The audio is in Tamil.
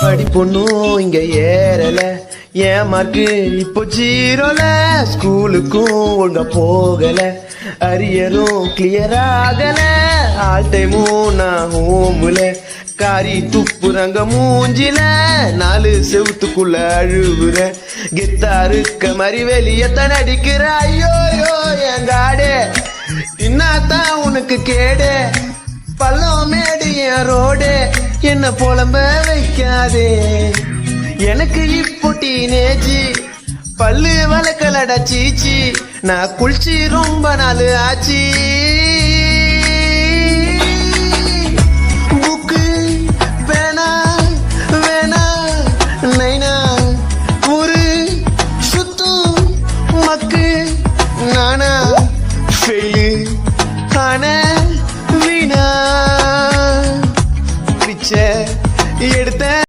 அடி பொண்ணும் இங்க ஏறல, என் மார்க்கு இப்போ ஜீரோல. ஸ்கூலுக்கும் ஒழுங்கா போகல, அரியரும் கிளியர் ஆகல. ஆல் டைமும் நான் ஹோமுல, காரி துப்புறங்க மூஞ்சில. 4 செவுத்துக்குள்ள அழுவுற, கெத்தாருக்க மாதிரி வெளியத்தான் அடிக்கிற. ஐயோயோ என் காடே, இன்னாத்தான் உனக்கு கேடு. பள்ளம் மேடு என் ரோடு, என்ன புலம்ப வைக்காதே. எனக்கு இப்போ டீனேஜ், பல்லு வளக்கலடா சீச்சி. நான் குளிச்சு ரொம்ப நாள் ஆச்சு.